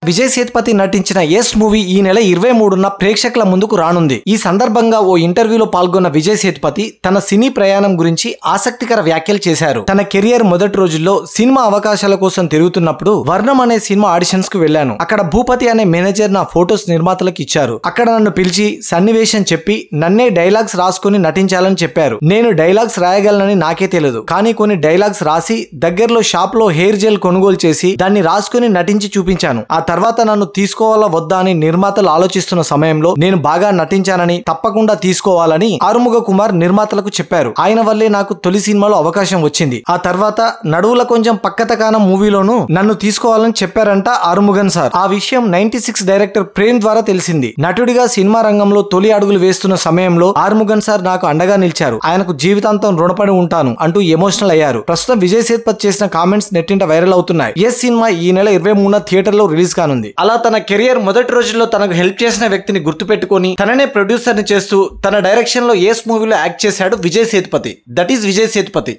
విజయ్ సేతుపతి నటించిన yes movie ఈ నెల 23న ప్రేక్షకుల ముందుకు రానుంది. ఈ సందర్భంగా ఓ ఇంటర్వ్యూలో పాల్గొన్న విజయ్ సేతుపతి తన సినీ ప్రయాణం గురించి ఆసక్తికర వ్యాఖ్యలు చేశారు. తన కెరియర్ మొదటి రోజుల్లో సినిమా అవకాశాల కోసం తిరుగుతున్నప్పుడు వర్ణం అనే సినిమా ఆడిషన్స్ కు వెళ్లాను. అక్కడ భూపతి అనే మేనేజర్ నా ఫోటోస్ నిర్మాతలకు ఇచ్చారు. అక్కడ నన్ను పిలిచి సన్నివేశం చెప్పి నన్నే డైలాగ్స్ రాసుకుని నటించాలని చెప్పారు. నేను డైలాగ్స్ రాయగలనని నాకే తెలియదు, కానీ కొన్ని డైలాగ్స్ రాసి దగ్గరలో షాప్ లో హెయిర్ జెల్ కొనుగోలు చేసి దాన్ని రాసుకుని నటించి చూపించాను. ఆ తర్వాత నన్ను తీసుకోవాలా వద్దా అని నిర్మాతలు ఆలోచిస్తున్న సమయంలో నేను బాగా నటించానని తప్పకుండా తీసుకోవాలని ఆరుముగ కుమార్ నిర్మాతలకు చెప్పారు. ఆయన వల్లే నాకు తొలి సినిమాలో అవకాశం వచ్చింది. ఆ తర్వాత నడువుల కొంచెం పక్కతకానం మూవీలోనూ నన్ను తీసుకోవాలని చెప్పారంట ఆరుముగన్ సార్. ఆ విషయం 96 డైరెక్టర్ ప్రేమ్ ద్వారా తెలిసింది. నటుడిగా సినిమా రంగంలో తొలి అడుగులు వేస్తున్న సమయంలో ఆరుముగన్ సార్ నాకు అండగా నిలిచారు. ఆయనకు జీవితాంతం రుణపడి ఉంటాను అంటూ ఎమోషనల్ అయ్యారు. ప్రస్తుతం విజయ్ సేతుపతి చేసిన కామెంట్స్ నెట్టింట వైరల్ అవుతున్నాయి. ఎస్ సినిమా ఈ నెల 23న థియేటర్ లో రిలీజ్ కానుంది. అలా తన కెరియర్ మొదటి రోజుల్లో తనకు హెల్ప్ చేసిన వ్యక్తిని గుర్తుపెట్టుకుని తననే ప్రొడ్యూసర్ ని చేస్తూ తన డైరెక్షన్ లో ఎస్ మూవీలో యాక్ట్ చేశాడు విజయ్ సేతుపతి. That is Vijay Sethupathi.